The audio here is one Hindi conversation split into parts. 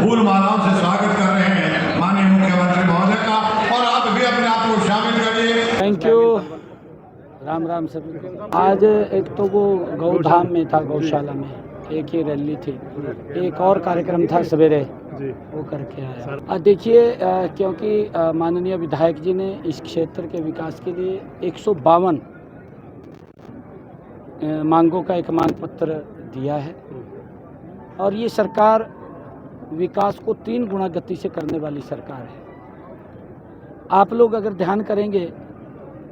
फूल मालाओं से स्वागत कर रहे हैं माननीय मुख्यमंत्री महोदय का, और आप भी अपने आप को शामिल करिए। Thank you. राम राम सभी को। आज एक तो वो गौधाम में था, गौशाला में एक ही रैली थी, एक और कार्यक्रम था सवेरे, वो करके आया। देखिए, क्योंकि माननीय विधायक जी ने इस क्षेत्र के विकास के लिए 152 मांगों का एक मांग पत्र दिया है, और ये सरकार विकास को 3 गुना गति से करने वाली सरकार है। आप लोग अगर ध्यान करेंगे,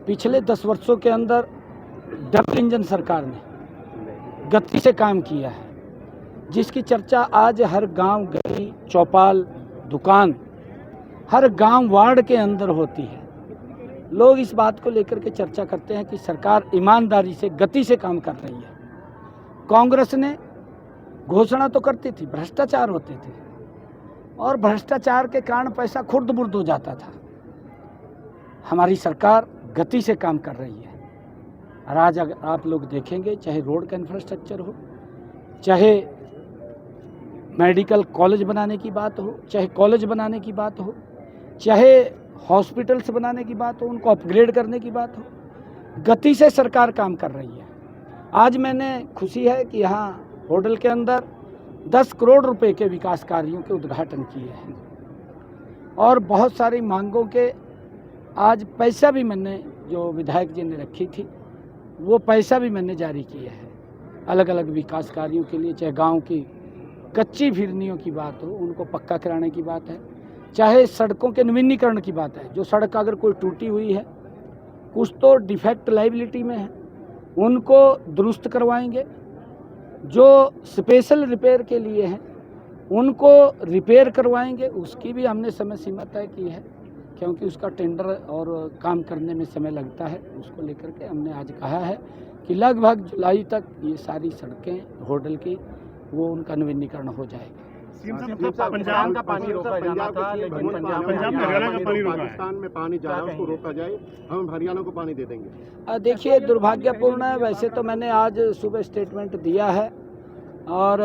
पिछले 10 वर्षों के अंदर डबल इंजन सरकार ने गति से काम किया है, जिसकी चर्चा आज हर गांव, गली, चौपाल, दुकान, हर गांव, वार्ड के अंदर होती है। लोग इस बात को लेकर के चर्चा करते हैं कि सरकार ईमानदारी से, गति से काम कर रही है। कांग्रेस ने घोषणा तो करती थी, भ्रष्टाचार होते थे, और भ्रष्टाचार के कारण पैसा खुर्द-बुर्द हो जाता था। हमारी सरकार गति से काम कर रही है। और आज अगर आप लोग देखेंगे, चाहे रोड का इंफ्रास्ट्रक्चर हो, चाहे मेडिकल कॉलेज बनाने की बात हो, चाहे कॉलेज बनाने की बात हो, चाहे हॉस्पिटल्स बनाने की बात हो, उनको अपग्रेड करने की बात हो, गति से सरकार काम कर रही है। आज मैंने खुशी है कि यहाँ होटल के अंदर 10 करोड़ रुपए के विकास कार्यों के उद्घाटन किए हैं, और बहुत सारी मांगों के आज पैसा भी मैंने, जो विधायक जी ने रखी थी, वो पैसा भी मैंने जारी किया है अलग अलग विकास कार्यों के लिए। चाहे गांव की कच्ची फिरनियों की बात हो, उनको पक्का कराने की बात है, चाहे सड़कों के नवीनीकरण की बात है। जो सड़क अगर कोई टूटी हुई है, कुछ तो डिफेक्ट लाइबिलिटी में है, उनको दुरुस्त करवाएंगे। जो स्पेशल रिपेयर के लिए हैं, उनको रिपेयर करवाएंगे। उसकी भी हमने समय सीमा तय की है, क्योंकि उसका टेंडर और काम करने में समय लगता है। उसको लेकर के हमने आज कहा है कि लगभग जुलाई तक ये सारी सड़कें होटल की, वो उनका नवीनीकरण हो जाएगा। पंजाब का पानी रोका जाना था, लेकिन पंजाब में हरियाणा का पानी रोका है। पाकिस्तान में पानी जा रहा है, उसको रोका जाए, हम हरियाणा को पानी दे देंगे। देखिए, दुर्भाग्यपूर्ण है। वैसे तो मैंने आज सुबह स्टेटमेंट दिया है, और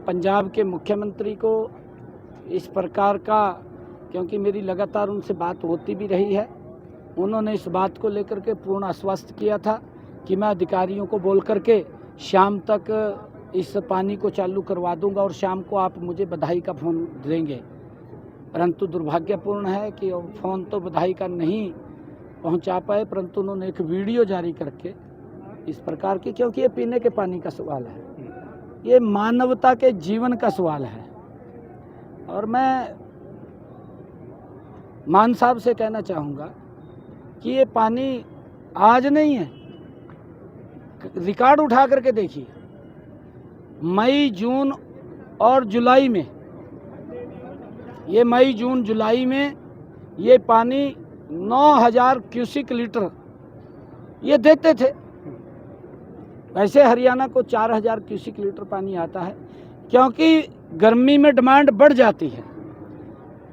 पंजाब के मुख्यमंत्री को इस प्रकार का, क्योंकि मेरी लगातार उनसे बात होती भी रही है, उन्होंने इस बात को लेकर के पूर्ण आश्वस्त किया था कि मैं अधिकारियों को बोल करके शाम तक इस पानी को चालू करवा दूंगा, और शाम को आप मुझे बधाई का फ़ोन देंगे। परंतु दुर्भाग्यपूर्ण है कि फ़ोन तो बधाई का नहीं पहुंचा पाए, परंतु उन्होंने एक वीडियो जारी करके इस प्रकार की, क्योंकि ये पीने के पानी का सवाल है, ये मानवता के जीवन का सवाल है। और मैं मान साहब से कहना चाहूँगा कि ये पानी आज नहीं है, रिकॉर्ड उठा करके देखिए, मई, जून और जुलाई में, ये मई, जून, जुलाई में ये पानी 9000 क्यूसिक लीटर ये देते थे। वैसे हरियाणा को 4000 क्यूसिक लीटर पानी आता है, क्योंकि गर्मी में डिमांड बढ़ जाती है।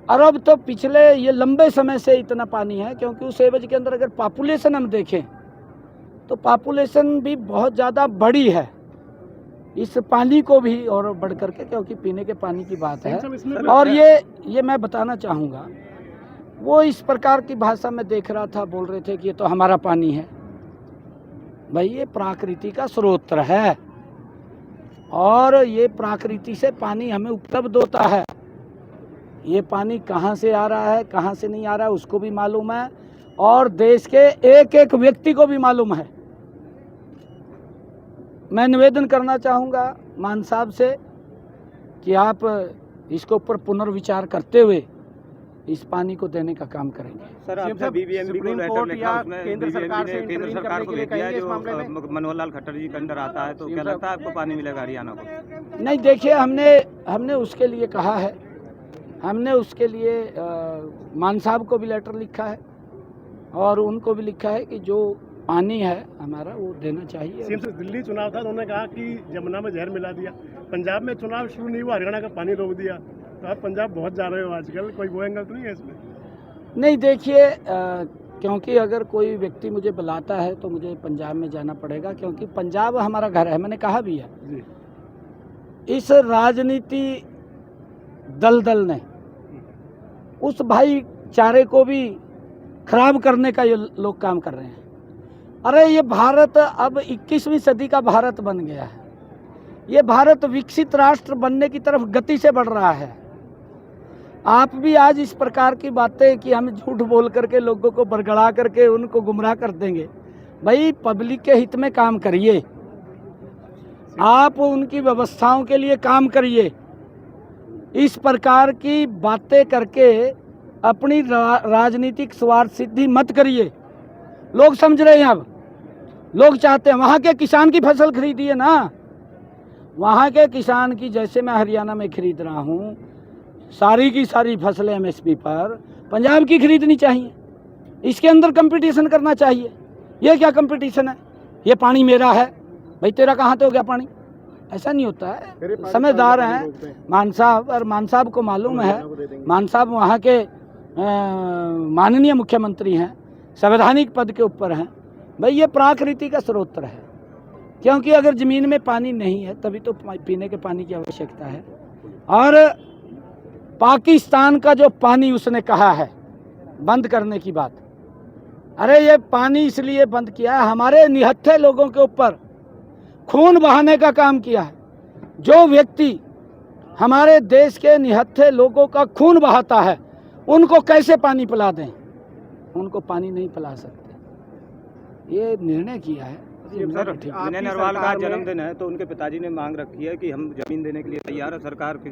और अब तो पिछले ये लंबे समय से इतना पानी है, क्योंकि उस एवज के अंदर अगर पॉपुलेशन हम देखें तो पॉपुलेशन भी बहुत ज़्यादा बड़ी है, इस पानी को भी और बढ़ करके, क्योंकि पीने के पानी की बात है। और ये मैं बताना चाहूँगा, वो इस प्रकार की भाषा में देख रहा था, बोल रहे थे कि ये तो हमारा पानी है। भाई, ये प्रकृति का स्रोत है, और ये प्रकृति से पानी हमें उपलब्ध होता है। ये पानी कहाँ से आ रहा है, कहाँ से नहीं आ रहा है, उसको भी मालूम है, और देश के एक एक व्यक्ति को भी मालूम है। मैं निवेदन करना चाहूँगा मान साहब से कि आप इसके ऊपर पुनर्विचार करते हुए इस पानी को देने का काम करेंगे। सर, आपने बीबीएमबी को लेटर लिखा, उसमें केंद्र सरकार को भेज दिया, जो मनोहर लाल खट्टर जी के अंदर आता है, तो क्या लगता है आपको पानी मिलेगा हरियाणा को? नहीं, देखिए, हमने उसके लिए कहा है, हमने उसके लिए मान साहब को भी लेटर लिखा है, और उनको भी लिखा है कि जो पानी है हमारा, वो देना चाहिए। दिल्ली चुनाव था, उन्होंने कहा कि जमुना में जहर मिला दिया। पंजाब में चुनाव शुरू नहीं हुआ, हरियाणा का पानी रोक दिया, तो आप पंजाब बहुत जा रहे हो आजकल, कोई वो एंगल तो नहीं है इसमें? नहीं, देखिए, क्योंकि अगर कोई व्यक्ति मुझे बुलाता है तो मुझे पंजाब में जाना पड़ेगा, क्योंकि पंजाब हमारा घर है, मैंने कहा भी है। इस राजनीति दलदल ने उस भाईचारे को भी खराब करने का ये लोग काम कर रहे हैं। अरे ये भारत अब 21वीं सदी का भारत बन गया है। ये भारत विकसित राष्ट्र बनने की तरफ गति से बढ़ रहा है। आप भी आज इस प्रकार की बातें कि हम झूठ बोल करके लोगों को बरगड़ा करके उनको गुमराह कर देंगे। भाई पब्लिक के हित में काम करिए, आप उनकी व्यवस्थाओं के लिए काम करिए। इस प्रकार की बातें करके अपनी राजनीतिक स्वार्थ सिद्धि मत करिए। लोग समझ रहे हैं, अब लोग चाहते हैं वहाँ के किसान की फसल खरीदिए ना, वहाँ के किसान की, जैसे मैं हरियाणा में खरीद रहा हूँ सारी की सारी फसलें एमएसपी पर, पंजाब की खरीदनी चाहिए। इसके अंदर कंपटीशन करना चाहिए। ये क्या कंपटीशन है? ये पानी मेरा है, भाई तेरा कहाँ से हो गया पानी? ऐसा नहीं होता है। समझदार हैं मान साहब, और मान साहब को मालूम है, मान साहब वहाँ के माननीय मुख्यमंत्री हैं, संवैधानिक पद के ऊपर हैं। भाई ये प्राकृतिक का स्रोत है, क्योंकि अगर ज़मीन में पानी नहीं है तभी तो पीने के पानी की आवश्यकता है। और पाकिस्तान का जो पानी उसने कहा है बंद करने की बात, अरे ये पानी इसलिए बंद किया है, हमारे निहत्थे लोगों के ऊपर खून बहाने का काम किया है। जो व्यक्ति हमारे देश के निहत्थे लोगों का खून बहाता है उनको कैसे पानी पिला दें? उनको पानी नहीं पिला सकते। ये निर्णय किया है। सर, विनय नरवाल का जन्मदिन है तो उनके पिताजी ने मांग रखी है कि हम जमीन देने के लिए तैयार है। सरकार की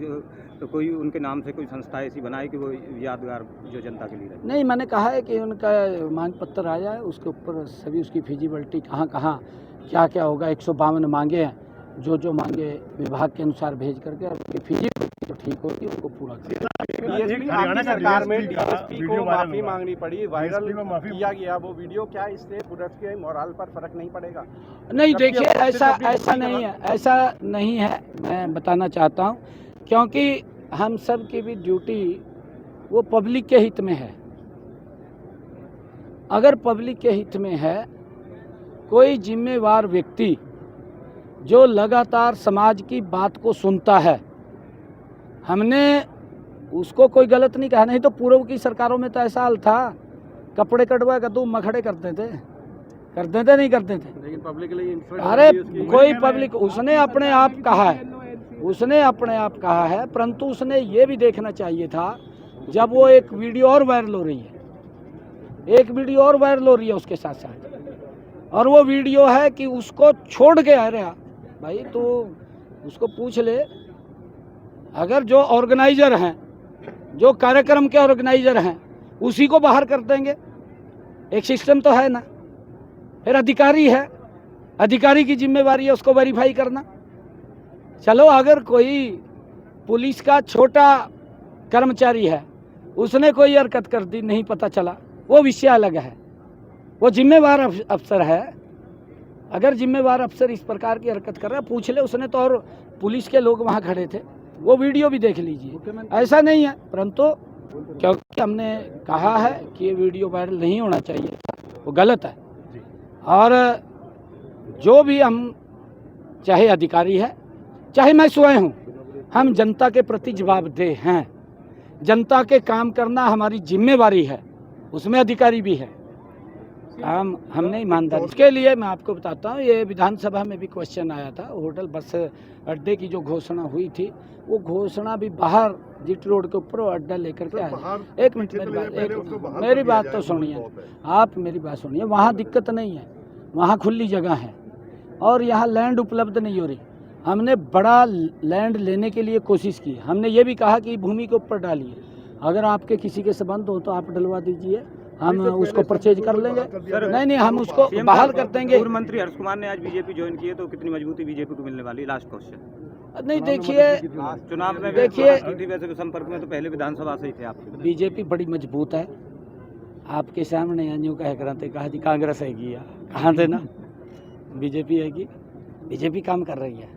तो कोई उनके नाम से कोई संस्था ऐसी बनाए कि वो यादगार जो जनता के लिए रहे। नहीं, मैंने कहा है कि उनका मांग पत्र आया है, उसके ऊपर सभी उसकी फिजिबिलिटी कहाँ कहाँ क्या क्या होगा। 152 मांगे हैं, जो मांगे विभाग के अनुसार भेज करके और उनकी फिजिबिलिटी तो ठीक होगी उनको पूरा करें। हरियाणा सरकार में डीएसपी को माफी मांगनी पड़ी, वायरल किया गया वो वीडियो, क्या इससे पुलिस के मोरल पर फर्क नहीं पड़ेगा? नहीं, देखिए ऐसा नहीं है, ऐसा नहीं है। मैं बताना चाहता हूँ, क्योंकि हम सब की भी ड्यूटी वो पब्लिक के हित में है। अगर पब्लिक के हित में है, कोई जिम्मेवार व्यक्ति जो लगातार समाज की बात को सुनता है, हमने उसको कोई गलत नहीं कहा। नहीं तो पूर्व की सरकारों में तो ऐसा हाल था, कपड़े कटवा कर तुम मखड़े करते थे नहीं करते थे। लेकिन पब्लिक के लिए अरे कोई पब्लिक, उसने अपने आप कहा है, उसने अपने आप कहा है, परंतु उसने ये भी देखना चाहिए था जब वो एक वीडियो और वायरल हो रही है, एक वीडियो और वायरल हो रही है उसके साथ साथ, और वो वीडियो है कि उसको छोड़ के आ रहा। भाई तो उसको पूछ ले, अगर जो ऑर्गेनाइजर हैं, जो कार्यक्रम के ऑर्गेनाइजर हैं, उसी को बाहर कर देंगे। एक सिस्टम तो है ना। फिर अधिकारी है, अधिकारी की जिम्मेवारी है उसको वेरीफाई करना। चलो अगर कोई पुलिस का छोटा कर्मचारी है, उसने कोई हरकत कर दी, नहीं पता चला, वो विषय अलग है, वो जिम्मेवार अफसर है। अगर जिम्मेवार अफसर इस प्रकार की हरकत कर रहा है, पूछ ले उसने तो, और पुलिस के लोग वहाँ खड़े थे, वो वीडियो भी देख लीजिए। ऐसा नहीं है, परंतु क्योंकि हमने कहा है कि ये वीडियो वायरल नहीं होना चाहिए, वो गलत है। और जो भी हम, चाहे अधिकारी है, चाहे मैं स्वयं हूँ, हम जनता के प्रति जवाबदेह हैं। जनता के काम करना हमारी जिम्मेवारी है, उसमें अधिकारी भी है। हमने ईमानदारी, इसके लिए मैं आपको बताता हूँ, ये विधानसभा में भी क्वेश्चन आया था। होटल बस अड्डे की जो घोषणा हुई थी, वो घोषणा भी बाहर जीटी रोड के ऊपर अड्डा लेकर के आया। एक मिनट, मेरी बात तो सुनिए आप, मेरी बात सुनिए। वहाँ दिक्कत नहीं है, वहाँ खुली जगह है और यहाँ लैंड उपलब्ध नहीं हो रही। हमने बड़ा लैंड लेने के लिए कोशिश की। हमने ये भी कहा कि भूमि के ऊपर डालिए, अगर आपके किसी के संबंध हो तो आप डलवा दीजिए, हम उसको परचेज कर लेंगे। नहीं, हम उसको बहाल कर देंगे। पूर्व मंत्री हर्ष कुमार ने आज बीजेपी ज्वाइन की है, तो कितनी मजबूती बीजेपी को मिलने वाली? Last question. नहीं, देखिए चुनाव में देखिए, वैसे संपर्क में तो पहले विधानसभा से ही थे आप। बीजेपी बड़ी मजबूत है। आपके सामने यूँ कह कराते कहा जी कांग्रेस है, कहाँ थे ना, बीजेपी है कि बीजेपी काम कर रही है।